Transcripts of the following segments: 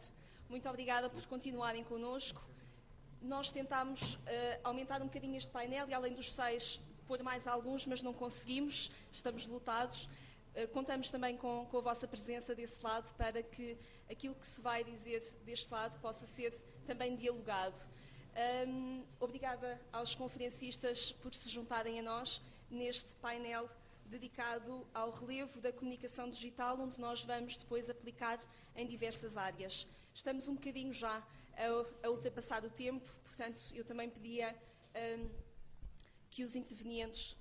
tarde. Muito obrigada por continuarem connosco. Nós tentámos aumentar um bocadinho este painel e, além dos 6, pôr mais alguns, mas não conseguimos, estamos lotados. Contamos também com a vossa presença desse lado para que aquilo que se vai dizer deste lado possa ser também dialogado. Obrigada aos conferencistas por se juntarem a nós neste painel dedicado ao relevo da comunicação digital, onde nós vamos depois aplicar em diversas áreas. Estamos um bocadinho já a ultrapassar o tempo, portanto, eu também pedia que os intervenientes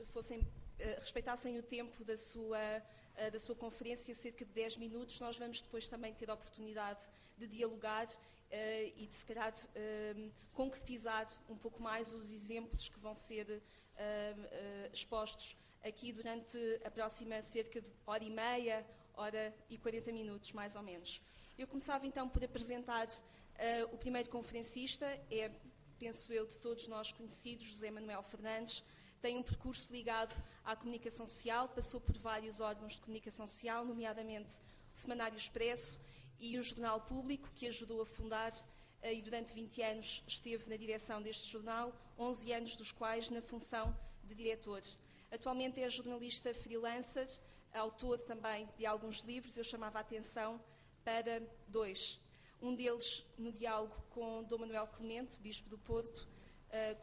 respeitassem o tempo da sua conferência, cerca de 10 minutos. Nós vamos depois também ter a oportunidade de dialogar e de, se calhar, concretizar um pouco mais os exemplos que vão ser expostos aqui durante a próxima cerca de hora e meia, hora e 40 minutos, mais ou menos. Eu começava então por apresentar o primeiro conferencista, penso eu, de todos nós conhecidos, José Manuel Fernandes. Tem um percurso ligado à comunicação social, passou por vários órgãos de comunicação social, nomeadamente o Semanário Expresso e o Jornal Público, que ajudou a fundar, e durante 20 anos esteve na direção deste jornal, 11 anos dos quais na função de diretor. Atualmente é jornalista freelancer, autor também de alguns livros. Eu chamava a atenção para 2. Um deles no diálogo com Dom Manuel Clemente, Bispo do Porto,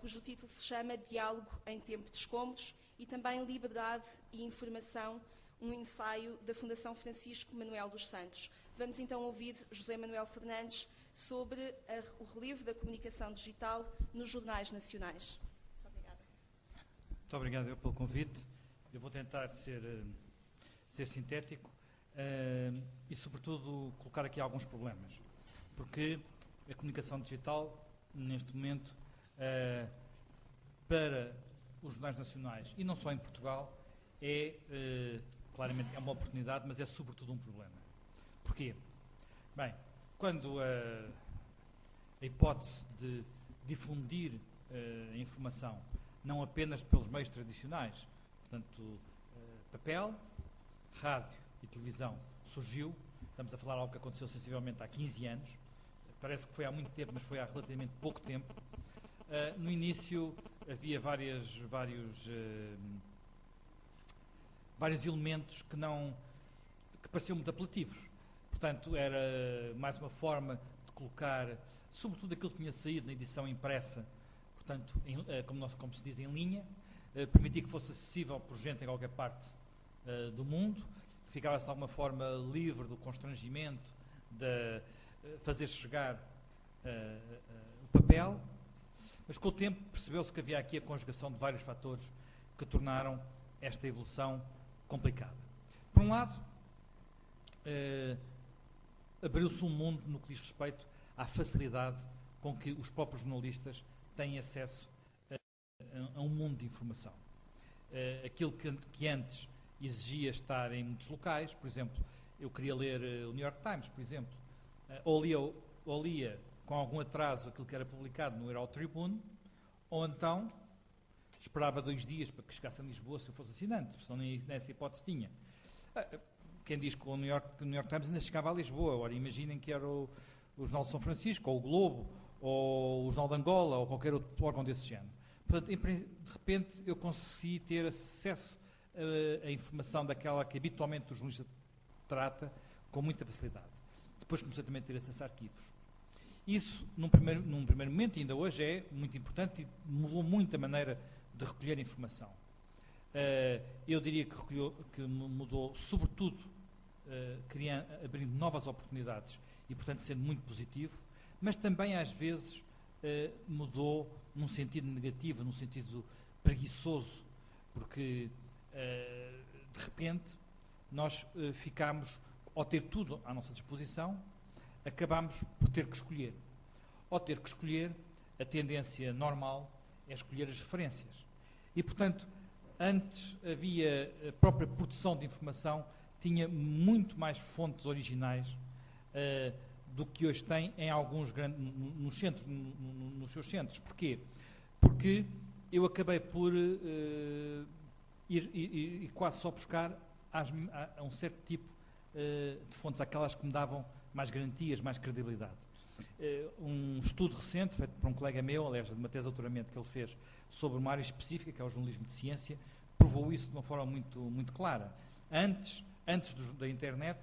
cujo título se chama Diálogo em Tempo de Escombros, e também Liberdade e Informação, um ensaio da Fundação Francisco Manuel dos Santos. Vamos então ouvir José Manuel Fernandes sobre o relevo da comunicação digital nos jornais nacionais. Muito obrigado pelo convite. Eu vou tentar ser sintético e, sobretudo, colocar aqui alguns problemas. Porque a comunicação digital, neste momento, para os jornais nacionais, e não só em Portugal, claramente é uma oportunidade, mas é sobretudo um problema. Porquê? Bem, quando a hipótese de difundir a informação não apenas pelos meios tradicionais, portanto, papel, rádio e televisão surgiu, estamos a falar de algo que aconteceu sensivelmente há 15 anos, parece que foi há muito tempo, mas foi há relativamente pouco tempo. No início havia vários elementos que pareciam muito apelativos. Portanto, era mais uma forma de colocar, sobretudo aquilo que tinha saído na edição impressa, portanto, como se diz, em linha, permitir que fosse acessível por gente em qualquer parte do mundo, que ficava-se de alguma forma livre do constrangimento de fazer chegar o papel, mas com o tempo percebeu-se que havia aqui a conjugação de vários fatores que tornaram esta evolução complicada. Por um lado, abriu-se um mundo no que diz respeito à facilidade com que os próprios jornalistas têm acesso a um mundo de informação. Aquilo que antes exigia estar em muitos locais, por exemplo, eu queria ler o New York Times, por exemplo, ou lia com algum atraso aquilo que era publicado no Herald Tribune, ou então esperava 2 dias para que chegasse a Lisboa se eu fosse assinante, porque senão nem nessa hipótese tinha. Quem diz que o New York Times ainda chegava a Lisboa, ora imaginem que era o Jornal de São Francisco, ou o Globo, ou o Jornal de Angola, ou qualquer outro órgão desse género. Portanto, de repente, eu consegui ter acesso a informação daquela que habitualmente o jornalista trata com muita facilidade. Depois comecei também a ter acesso a arquivos. Isso, num primeiro momento, ainda hoje é muito importante e mudou muito a maneira de recolher informação. Eu diria que mudou, sobretudo, abrindo novas oportunidades e, portanto, sendo muito positivo, mas também, às vezes, mudou num sentido negativo, num sentido preguiçoso, porque, de repente, nós ficámos, ao ter tudo à nossa disposição, acabámos por ter que escolher. Ao ter que escolher, a tendência normal é escolher as referências. E, portanto, antes havia a própria produção de informação, tinha muito mais fontes originais do que hoje tem em alguns grandes, nos seus centros. Porquê? Porque eu acabei por ir quase só buscar a um certo tipo de fontes, aquelas que me davam mais garantias, mais credibilidade. Um estudo recente, feito por um colega meu, aliás, de uma tese de doutoramento que ele fez sobre uma área específica, que é o jornalismo de ciência, provou isso de uma forma muito clara. Antes da internet,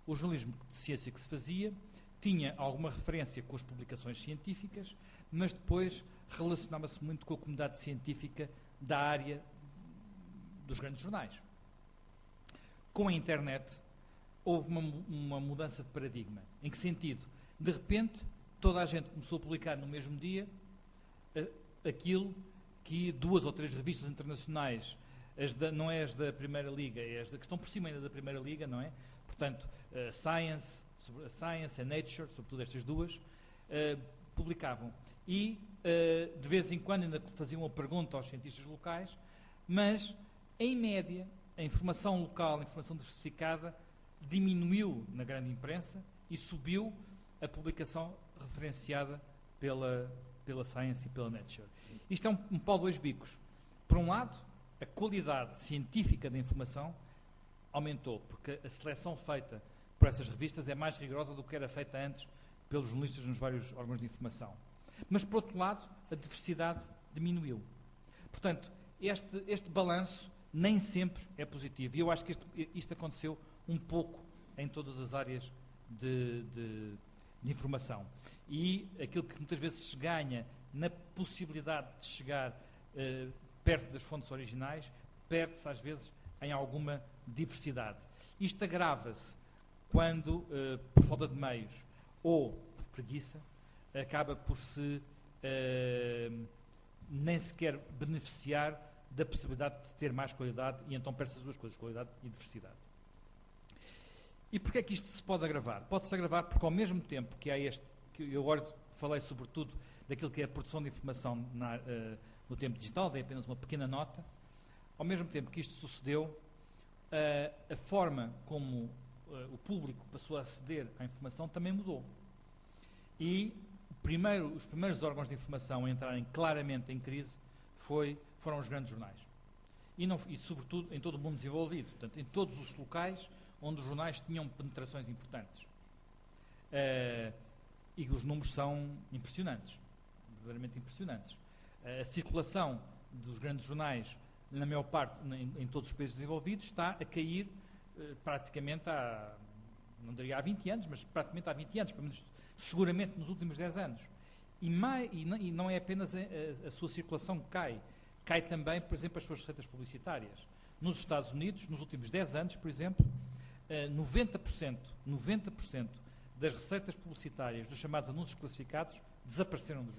o jornalismo de ciência que se fazia tinha alguma referência com as publicações científicas, mas depois relacionava-se muito com a comunidade científica da área dos grandes jornais. Com a internet, houve uma mudança de paradigma. Em que sentido? De repente, toda a gente começou a publicar no mesmo dia aquilo que 2 ou 3 revistas internacionais, não é as da Primeira Liga, é as que estão por cima ainda da Primeira Liga, não é? Portanto, Science, a Nature, sobretudo estas duas, publicavam. E, de vez em quando, ainda faziam uma pergunta aos cientistas locais, mas, em média, a informação local, a informação diversificada, diminuiu na grande imprensa e subiu a publicação referenciada pela Science e pela Nature. Isto é um pau de 2 bicos. Por um lado, a qualidade científica da informação aumentou, porque a seleção feita por essas revistas é mais rigorosa do que era feita antes pelos jornalistas nos vários órgãos de informação. Mas, por outro lado, a diversidade diminuiu. Portanto, este balanço nem sempre é positivo. E eu acho que isto aconteceu um pouco em todas as áreas de informação. E aquilo que muitas vezes se ganha na possibilidade de chegar perto das fontes originais, perde-se às vezes em alguma diversidade. Isto agrava-se quando, por falta de meios ou por preguiça, acaba por se nem sequer beneficiar da possibilidade de ter mais qualidade, e então perde-se as duas coisas, qualidade e diversidade. E porquê é que isto se pode agravar? Pode-se agravar porque, ao mesmo tempo que há que eu agora falei sobretudo daquilo que é a produção de informação no tempo digital, dei apenas uma pequena nota, ao mesmo tempo que isto sucedeu, a forma como o público passou a aceder à informação também mudou. E os primeiros órgãos de informação a entrarem claramente em crise foram os grandes jornais. E, sobretudo, em todo o mundo desenvolvido. Portanto, em todos os locais onde os jornais tinham penetrações importantes. E os números são impressionantes. Verdadeiramente impressionantes. A circulação dos grandes jornais, na maior parte, em todos os países desenvolvidos, está a cair praticamente não diria há 20 anos, mas praticamente há 20 anos, pelo menos seguramente nos últimos 10 anos. E não é apenas a sua circulação que cai também, por exemplo, as suas receitas publicitárias. Nos Estados Unidos, nos últimos 10 anos, por exemplo, 90% das receitas publicitárias dos chamados anúncios classificados desapareceram dos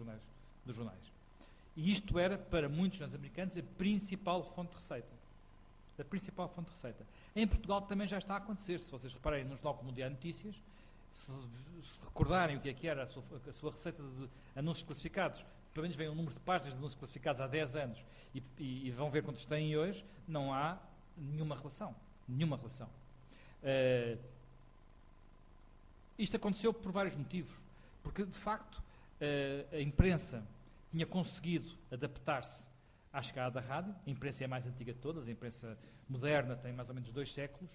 jornais. E isto era, para muitos norte-americanos, a principal fonte de receita. Em Portugal também já está a acontecer. Se vocês repararem no Jornal como Diário de Notícias, se recordarem o que era a sua receita de anúncios classificados, pelo menos vem um número de páginas de anúncios classificados há 10 anos e vão ver quantos têm hoje, não há nenhuma relação. Isto aconteceu por vários motivos. Porque, de facto, a imprensa tinha conseguido adaptar-se à chegada da rádio. A imprensa é a mais antiga de todas, a imprensa moderna tem mais ou menos 2 séculos,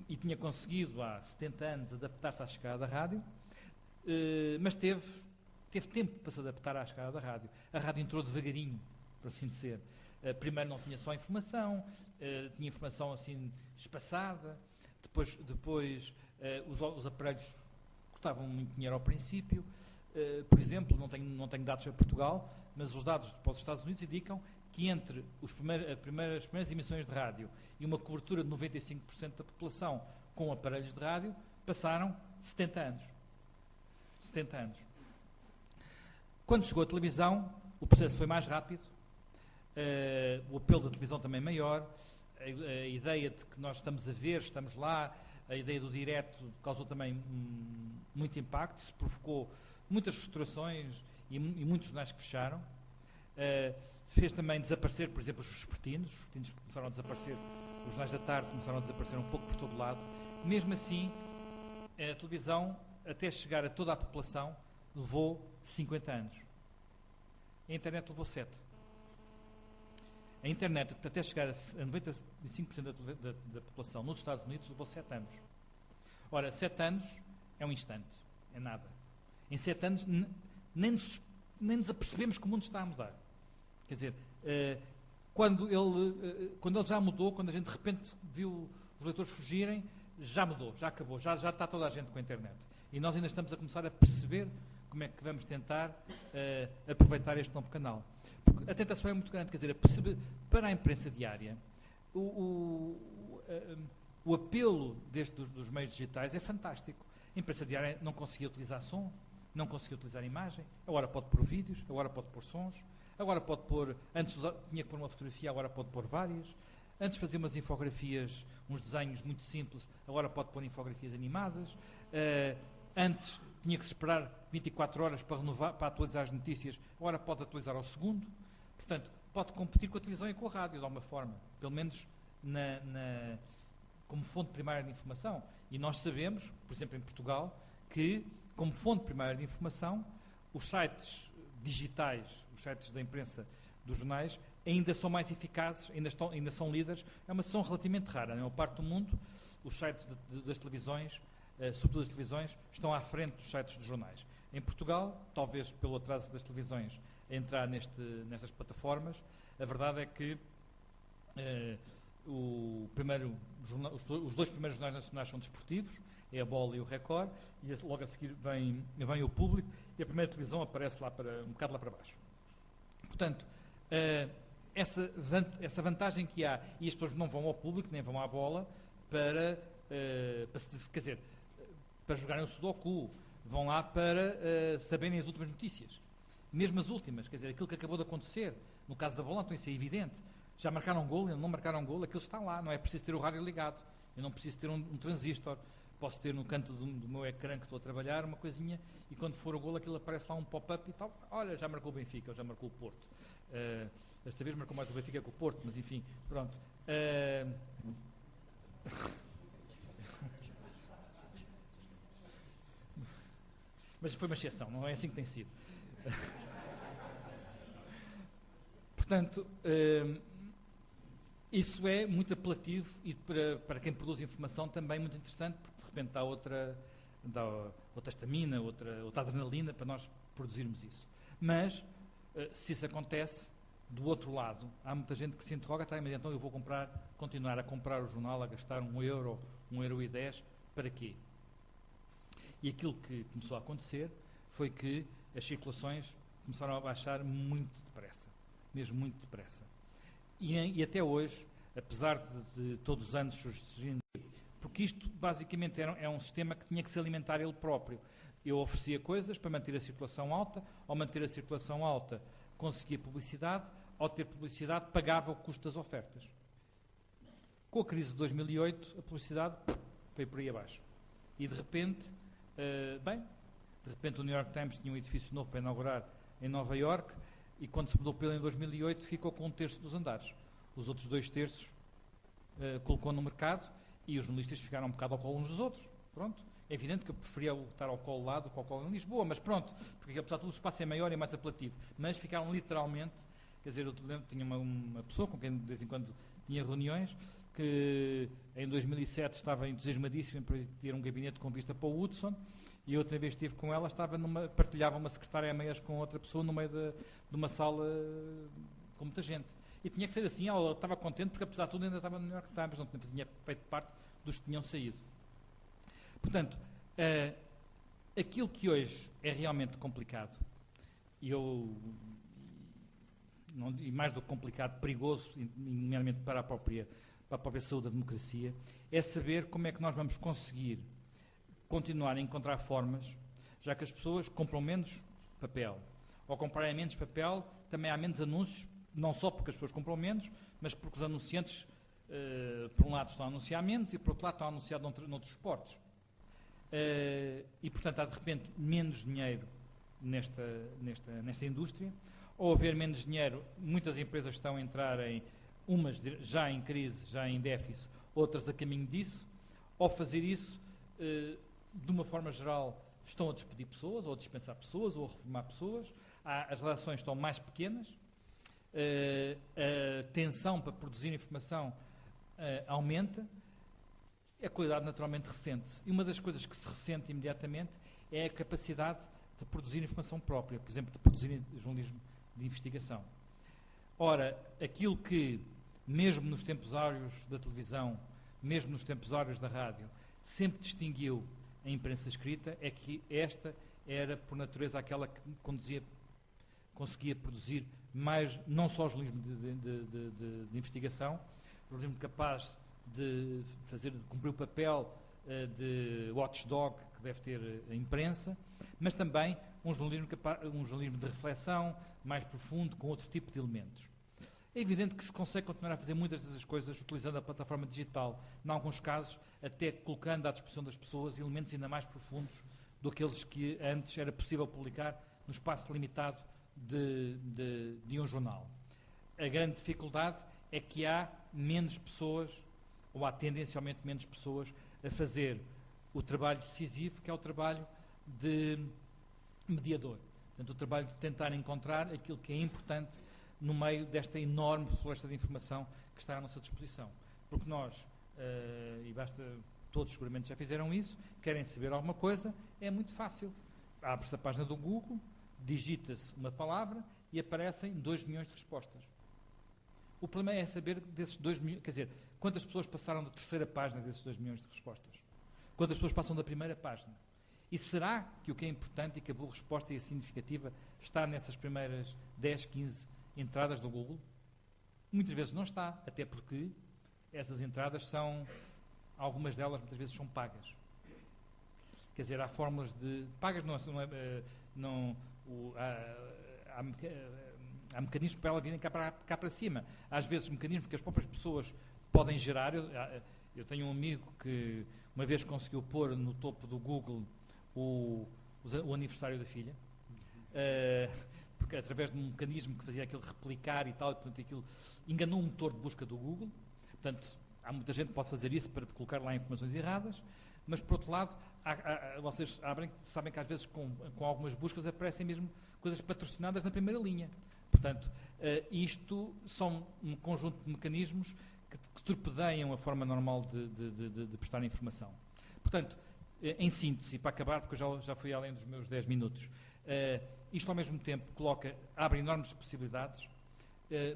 e tinha conseguido há 70 anos adaptar-se à chegada da rádio, mas teve tempo para se adaptar à chegada da rádio. A rádio entrou devagarinho, por assim dizer. Primeiro não tinha só informação, tinha informação assim espaçada, depois os aparelhos custavam muito dinheiro ao princípio. Por exemplo, não tenho dados para Portugal, mas os dados para os Estados Unidos indicam que entre as primeiras emissões de rádio e uma cobertura de 95% da população com aparelhos de rádio, passaram 70 anos. 70 anos. Quando chegou a televisão, o processo foi mais rápido, o apelo da televisão também maior, a ideia de que nós estamos a ver, estamos lá, a ideia do direto causou também muito impacto, se provocou muitas restaurações e muitos jornais que fecharam. Fez também desaparecer, por exemplo, os vespertinos começaram a desaparecer, os jornais da tarde começaram a desaparecer um pouco por todo lado. Mesmo assim, a televisão, até chegar a toda a população, levou 50 anos. A internet levou 7. A internet, até chegar a 95% da população nos Estados Unidos, levou 7 anos. Ora, 7 anos é um instante, é nada. Em 7 anos nem nos apercebemos que o mundo está a mudar. Quer dizer, quando ele já mudou, quando a gente de repente viu os leitores fugirem, já mudou, já acabou, já está toda a gente com a internet. E nós ainda estamos a começar a perceber como é que vamos tentar aproveitar este novo canal. Porque a tentação é muito grande, quer dizer, para a imprensa diária, o apelo dos meios digitais é fantástico. A imprensa diária não conseguia utilizar som, não conseguia utilizar imagem, agora pode pôr vídeos, agora pode pôr sons, agora pode pôr, antes tinha que pôr uma fotografia, agora pode pôr várias, antes fazia umas infografias, uns desenhos muito simples, agora pode pôr infografias animadas, antes tinha que se esperar 24 horas para atualizar as notícias, agora pode atualizar ao segundo, portanto, pode competir com a televisão e com a rádio, de alguma forma, pelo menos como fonte primária de informação. E nós sabemos, por exemplo, em Portugal, que, como fonte primária de informação, os sites digitais, os sites da imprensa dos jornais, ainda são mais eficazes, ainda são líderes. É uma situação relativamente rara. Na maior parte do mundo, os sites das televisões, sobretudo as televisões, estão à frente dos sites dos jornais. Em Portugal, talvez pelo atraso das televisões a entrar nestas plataformas, a verdade é que os dois primeiros jornais nacionais são desportivos, é a Bola e o Record, e logo a seguir vem o Público, e a primeira televisão aparece um bocado lá para baixo. Portanto, essa vantagem que há, e as pessoas não vão ao Público, nem vão à Bola, para jogarem o Sudoku, vão lá para saberem as últimas notícias. Mesmo as últimas, quer dizer, aquilo que acabou de acontecer, no caso da Bola, então isso é evidente. Já marcaram um golo, não marcaram um golo, aquilo está lá, não é preciso ter o rádio ligado, eu não preciso ter um transistor, posso ter no canto do meu ecrã que estou a trabalhar uma coisinha, e quando for o golo aquilo aparece lá um pop-up e tal, olha, já marcou o Benfica, ou já marcou o Porto. Esta vez marcou mais o Benfica que o Porto, mas enfim, pronto. Mas foi uma exceção, não é assim que tem sido. Portanto, isso é muito apelativo e para quem produz informação também muito interessante, porque de repente dá outra estamina, outra adrenalina para nós produzirmos isso. Mas, se isso acontece, do outro lado, há muita gente que se interroga, mas então eu vou continuar a comprar o jornal, a gastar €1, €1,10, para quê? E aquilo que começou a acontecer foi que as circulações começaram a baixar muito depressa, mesmo muito depressa. E até hoje, apesar de todos os anos surgindo, porque isto basicamente é um sistema que tinha que se alimentar ele próprio. Eu oferecia coisas para manter a circulação alta, ao manter a circulação alta conseguia publicidade, ao ter publicidade pagava o custo das ofertas. Com a crise de 2008, a publicidade foi por aí abaixo. E de repente, o New York Times tinha um edifício novo para inaugurar em Nova Iorque, e quando se mudou para ele em 2008 ficou com 1/3 dos andares. Os outros 2/3 colocou no mercado e os jornalistas ficaram um bocado ao colo uns dos outros. Pronto. É evidente que eu preferia estar ao colo lá do que ao colo em Lisboa, mas pronto, porque apesar de tudo o espaço é maior e mais apelativo. Mas ficaram literalmente, quer dizer, eu tinha uma pessoa com quem de vez em quando tinha reuniões, que em 2007 estava entusiasmadíssima para ter um gabinete com vista para o Hudson, e outra vez estive com ela, partilhava uma secretária a meias com outra pessoa no meio de uma sala com muita gente. E tinha que ser assim, ela estava contente porque apesar de tudo ainda estava no New York Times, não tinha feito parte dos que tinham saído. Portanto, aquilo que hoje é realmente complicado, e mais do que complicado, perigoso, nomeadamente para a própria saúde da democracia, é saber como é que nós vamos conseguir continuar a encontrar formas, já que as pessoas compram menos papel. Ao comprarem menos papel, também há menos anúncios, não só porque as pessoas compram menos, mas porque os anunciantes, por um lado, estão a anunciar menos e, por outro lado, estão a anunciar noutros suportes. E, portanto, há, de repente, menos dinheiro nesta indústria. Ao haver menos dinheiro, muitas empresas estão a entrar umas já em crise, já em déficit, outras a caminho disso. Ao fazer isso, de uma forma geral, estão a despedir pessoas, ou a dispensar pessoas, ou a reformar pessoas. As relações estão mais pequenas. A tensão para produzir informação aumenta. é qualidade naturalmente recente. E uma das coisas que se ressente imediatamente é a capacidade de produzir informação própria, por exemplo, de produzir jornalismo de investigação. Ora, aquilo que, mesmo nos tempos áureos da televisão, mesmo nos tempos áureos da rádio, sempre distinguiu a imprensa escrita, é que esta era, por natureza, aquela que conseguia produzir mais, não só jornalismo de investigação, jornalismo capaz de cumprir o papel de watchdog que deve ter a imprensa, mas também um jornalismo de reflexão mais profundo, com outro tipo de elementos. É evidente que se consegue continuar a fazer muitas dessas coisas utilizando a plataforma digital, em alguns casos até colocando à disposição das pessoas elementos ainda mais profundos do que aqueles que antes era possível publicar no espaço limitado de um jornal. A grande dificuldade é que há menos pessoas, ou há tendencialmente menos pessoas, a fazer o trabalho decisivo, que é o trabalho de mediador. Portanto, o trabalho de tentar encontrar aquilo que é importante no meio desta enorme floresta de informação que está à nossa disposição. Porque nós, e todos seguramente já fizeram isso, querem saber alguma coisa, é muito fácil. Abre-se a página do Google, digita-se uma palavra e aparecem 2 milhões de respostas. O problema é saber desses 2 milhões, quer dizer, quantas pessoas passaram da terceira página desses 2 milhões de respostas? Quantas pessoas passam da primeira página? E será que o que é importante e que a boa resposta e a significativa está nessas primeiras 10, 15 entradas do Google? Muitas vezes não está, até porque essas entradas algumas delas muitas vezes são pagas. Quer dizer, há fórmulas de... Pagas há mecanismos para ela virem cá para cima. Às vezes mecanismos que as próprias pessoas podem gerar. Eu tenho um amigo que uma vez conseguiu pôr no topo do Google o aniversário da filha, porque através de um mecanismo que fazia aquilo replicar e tal, portanto aquilo enganou o motor de busca do Google. Portanto, há muita gente que pode fazer isso para colocar lá informações erradas, mas por outro lado, vocês sabem que às vezes com algumas buscas aparecem mesmo coisas patrocinadas na primeira linha. Portanto, isto são um conjunto de mecanismos que torpedeiam a forma normal de prestar informação. Portanto, em síntese, para acabar, porque eu já fui além dos meus 10 minutos, isto ao mesmo tempo abre enormes possibilidades,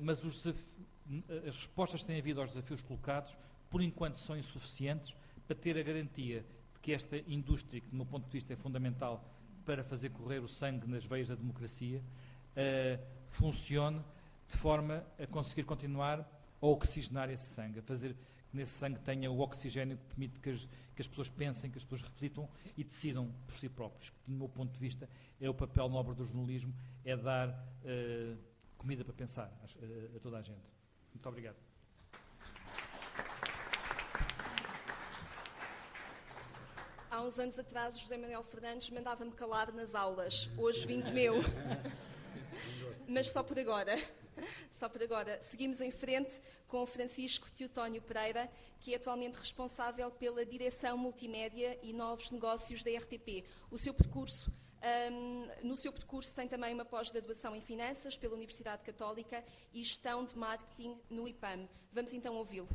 mas as respostas que têm havido aos desafios colocados, por enquanto, são insuficientes para ter a garantia de que esta indústria, que do meu ponto de vista é fundamental para fazer correr o sangue nas veias da democracia, funcione de forma a conseguir continuar a oxigenar esse sangue, a fazer que nesse sangue tenha o oxigênio que permite que as pessoas pensem, que as pessoas reflitam e decidam por si próprios. Que, do meu ponto de vista, é o papel nobre do jornalismo, é dar comida para pensar a toda a gente. Muito obrigado. Há uns anos atrás, José Manuel Fernandes mandava-me calar nas aulas. Hoje vim de meu. Mas só por agora. Só por agora. Seguimos em frente com o Francisco Teotónio Pereira, que é atualmente responsável pela direção multimédia e novos negócios da RTP. No seu percurso tem também uma pós-graduação em Finanças pela Universidade Católica e Gestão de Marketing no IPAM. Vamos então ouvi-lo.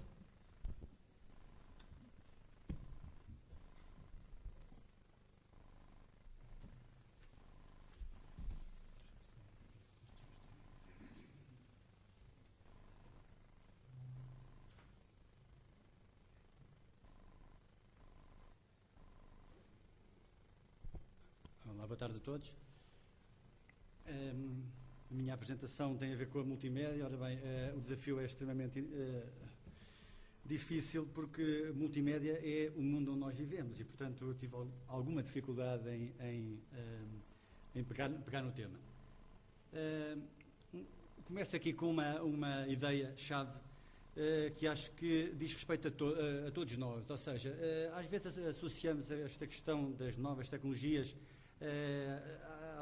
Olá, boa tarde a todos. A minha apresentação tem a ver com a multimédia. Ora bem, o desafio é extremamente difícil porque multimédia é o mundo onde nós vivemos e, portanto, eu tive alguma dificuldade em pegar no tema. Começo aqui com uma ideia-chave que acho que diz respeito a todos nós, ou seja, às vezes associamos esta questão das novas tecnologias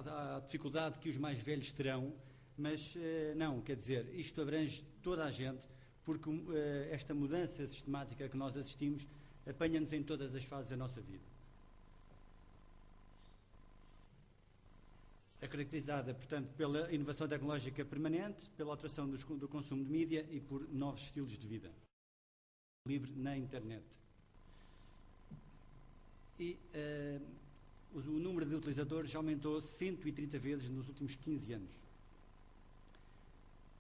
à dificuldade que os mais velhos terão, mas não, quer dizer, isto abrange toda a gente, porque esta mudança sistemática que nós assistimos apanha-nos em todas as fases da nossa vida. É caracterizada, portanto, pela inovação tecnológica permanente, pela alteração do consumo de mídia e por novos estilos de vida livre na internet. e o número de utilizadores aumentou 130 vezes nos últimos 15 anos.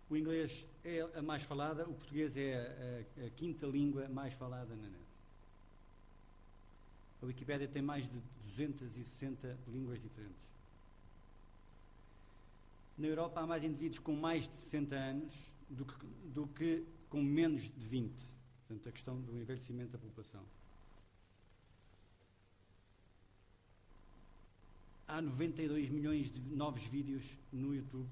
O inglês é a mais falada, o português é a quinta língua mais falada na net. A Wikipédia tem mais de 260 línguas diferentes. Na Europa há mais indivíduos com mais de 60 anos do que com menos de 20. Portanto, a questão do envelhecimento da população. Há 92 milhões de novos vídeos no YouTube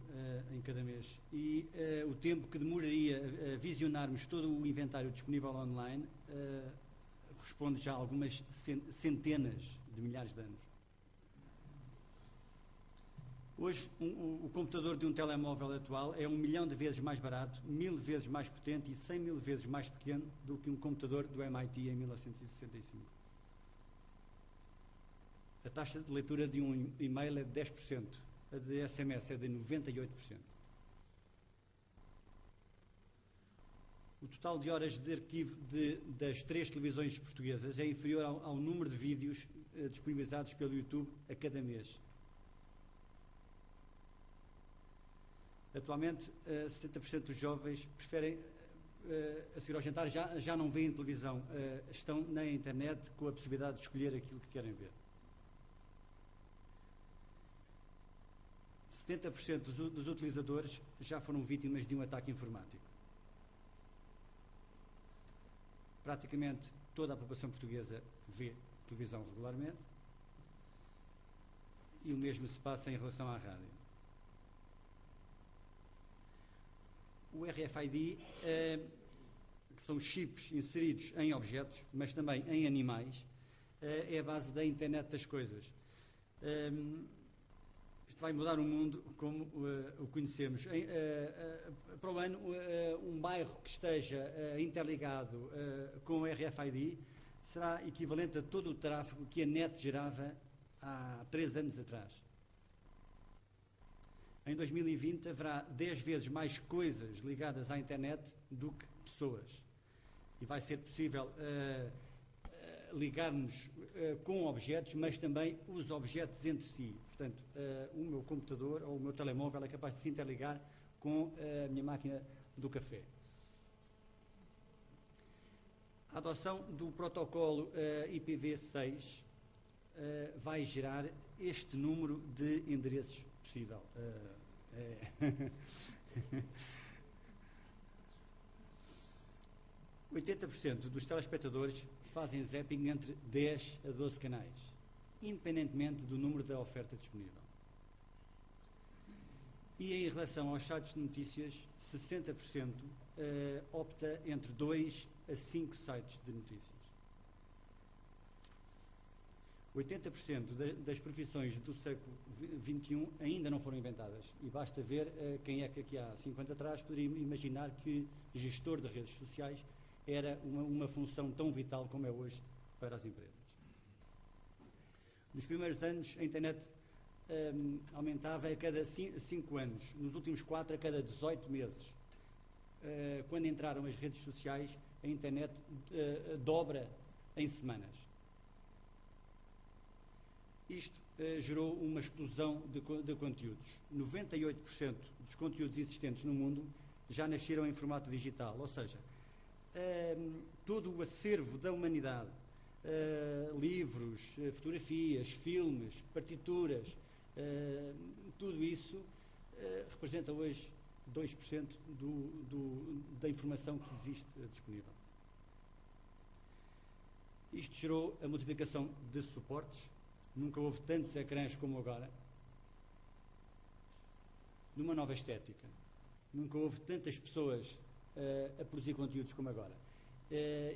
em cada mês. E o tempo que demoraria a visionarmos todo o inventário disponível online corresponde já a algumas centenas de milhares de anos. Hoje, o computador de um telemóvel atual é 1 milhão de vezes mais barato, 1000 vezes mais potente e 100 mil vezes mais pequeno do que um computador do MIT em 1965. A taxa de leitura de um e-mail é de 10%, a de SMS é de 98%. O total de horas de arquivo das 3 televisões portuguesas é inferior ao número de vídeos disponibilizados pelo YouTube a cada mês. Atualmente, 70% dos jovens preferem, a seguir ao jantar, já não veem televisão, estão na internet com a possibilidade de escolher aquilo que querem ver. 70% dos utilizadores já foram vítimas de um ataque informático. Praticamente toda a população portuguesa vê televisão regularmente e o mesmo se passa em relação à rádio. O RFID, que são chips inseridos em objetos, mas também em animais, é a base da internet das coisas. Isto vai mudar o mundo como o conhecemos. Para o ano, um bairro que esteja interligado com o RFID será equivalente a todo o tráfego que a net gerava há 3 anos atrás. Em 2020 haverá 10 vezes mais coisas ligadas à internet do que pessoas. E vai ser possível ligar-nos com objetos, mas também os objetos entre si. Portanto, o meu computador ou o meu telemóvel é capaz de se interligar com a minha máquina do café. A adoção do protocolo IPv6 vai gerar este número de endereços possível. 80% dos telespectadores fazem zapping entre 10 a 12 canais, independentemente do número da oferta disponível. E em relação aos sites de notícias, 60% opta entre 2 a 5 sites de notícias. 80% das profissões do século XXI ainda não foram inventadas. E basta ver quem é que aqui há 5 anos atrás poderia imaginar que gestor de redes sociais era uma função tão vital como é hoje para as empresas. Nos primeiros anos, a internet aumentava a cada 5 anos. Nos últimos 4, a cada 18 meses. Quando entraram as redes sociais, a internet dobra em semanas. Isto gerou uma explosão de conteúdos. 98% dos conteúdos existentes no mundo já nasceram em formato digital, ou seja, todo o acervo da humanidade, livros, fotografias, filmes, partituras, tudo isso representa hoje 2% da informação que existe disponível. Isto gerou a multiplicação de suportes. Nunca houve tantos ecrãs como agora. Numa nova estética. Nunca houve tantas pessoas a produzir conteúdos como agora.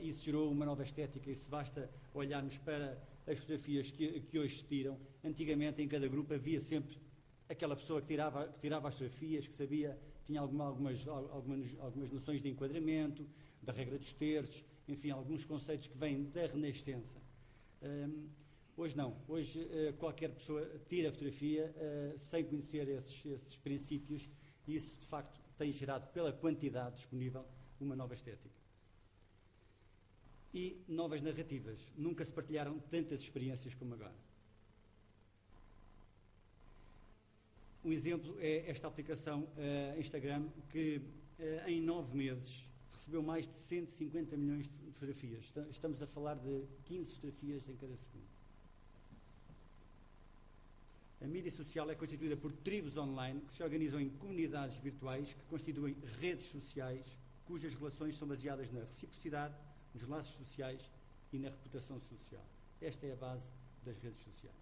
Isso gerou uma nova estética e se basta olharmos para as fotografias que hoje se tiram, antigamente em cada grupo havia sempre aquela pessoa que tirava as fotografias, que sabia, tinha algumas noções de enquadramento, da regra dos terços, enfim, alguns conceitos que vêm da Renascença. Hoje não. Hoje qualquer pessoa tira a fotografia sem conhecer esses princípios e isso, de facto, tem gerado, pela quantidade disponível, uma nova estética. e novas narrativas. Nunca se partilharam tantas experiências como agora. Um exemplo é esta aplicação Instagram, que em 9 meses recebeu mais de 150 milhões de fotografias. Estamos a falar de 15 fotografias em cada segundo. A mídia social é constituída por tribos online que se organizam em comunidades virtuais que constituem redes sociais cujas relações são baseadas na reciprocidade, nos laços sociais e na reputação social. Esta é a base das redes sociais.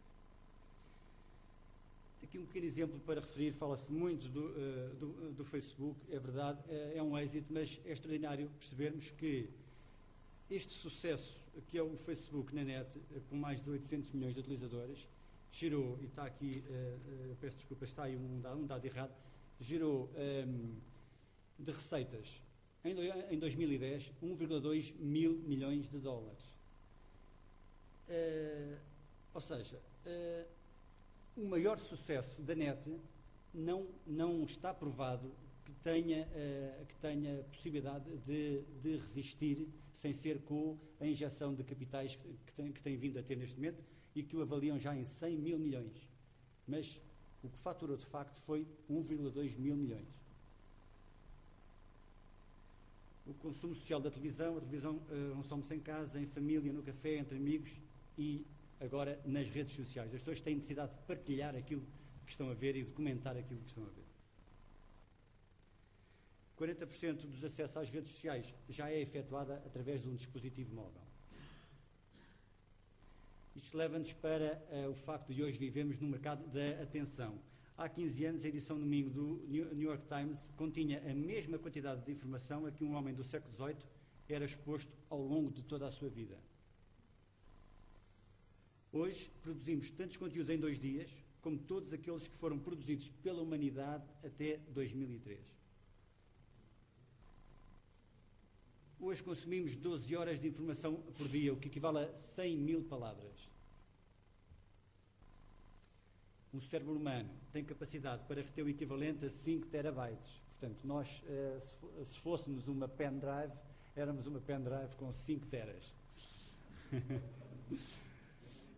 Aqui um pequeno exemplo para referir, fala-se muito do Facebook, é verdade, é um êxito, mas é extraordinário percebermos que este sucesso que é o Facebook na net, com mais de 800 milhões de utilizadores, gerou, e está aqui, peço desculpa, está aí um dado errado, gerou de receitas, em 2010, 1,2 mil milhões de dólares. Ou seja, o maior sucesso da net não está provado que tenha possibilidade de resistir sem ser com a injeção de capitais que tem vindo a ter neste momento e que o avaliam já em 100 mil milhões. Mas o que faturou de facto foi 1,2 mil milhões. O consumo social da televisão, a televisão consome-se em casa, em família, no café, entre amigos e agora nas redes sociais. As pessoas têm necessidade de partilhar aquilo que estão a ver e de comentar aquilo que estão a ver. 40% dos acessos às redes sociais já é efetuada através de um dispositivo móvel. Isto leva-nos para o facto de hoje vivemos num mercado da atenção. Há 15 anos, a edição domingo do New York Times continha a mesma quantidade de informação a que um homem do século XVIII era exposto ao longo de toda a sua vida. Hoje, produzimos tantos conteúdos em 2 dias, como todos aqueles que foram produzidos pela humanidade até 2003. Hoje consumimos 12 horas de informação por dia, o que equivale a 100 mil palavras. O cérebro humano tem capacidade para reter o equivalente a 5 terabytes. Portanto, nós, se fôssemos uma pendrive, éramos uma pendrive com 5 teras.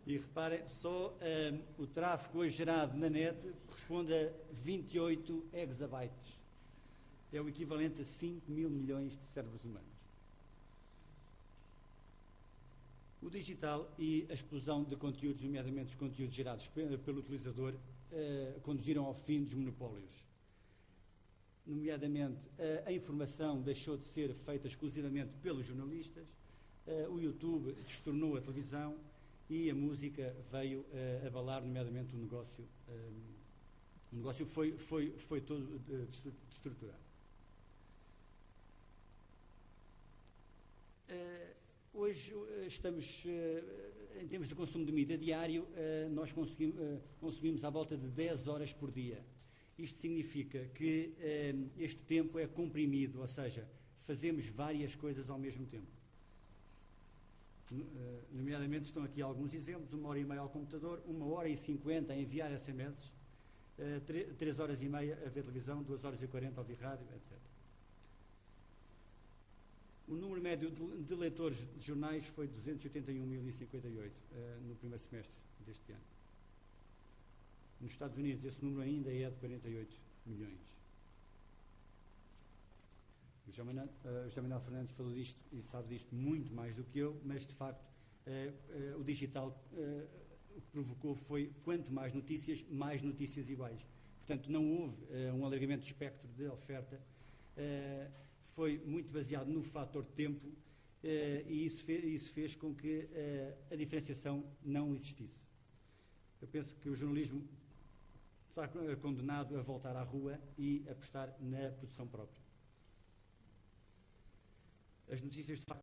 E reparem, só o tráfego hoje gerado na net corresponde a 28 exabytes. É o equivalente a 5 mil milhões de cérebros humanos. O digital e a explosão de conteúdos, nomeadamente os conteúdos gerados pelo utilizador, conduziram ao fim dos monopólios. Nomeadamente, a informação deixou de ser feita exclusivamente pelos jornalistas, o YouTube destornou a televisão e a música veio abalar, nomeadamente, o negócio. O negócio foi todo destruturado. Hoje estamos, em termos de consumo de mídia diário, nós consumimos à volta de 10 horas por dia. Isto significa que este tempo é comprimido, ou seja, fazemos várias coisas ao mesmo tempo. Nomeadamente estão aqui alguns exemplos: 1h30 ao computador, 1h50 a enviar SMS, 3h30 a ver televisão, 2h40 a ouvir rádio, etc. O número médio de leitores de jornais foi 281.058 no primeiro semestre deste ano. Nos Estados Unidos esse número ainda é de 48 milhões. O José Manuel Fernandes falou disto e sabe disto muito mais do que eu, mas de facto o digital o que provocou foi quanto mais notícias iguais. Portanto, não houve um alargamento de espectro de oferta. Foi muito baseado no fator tempo e isso fez com que a diferenciação não existisse. Eu penso que o jornalismo está condenado a voltar à rua e apostar na produção própria. As notícias de facto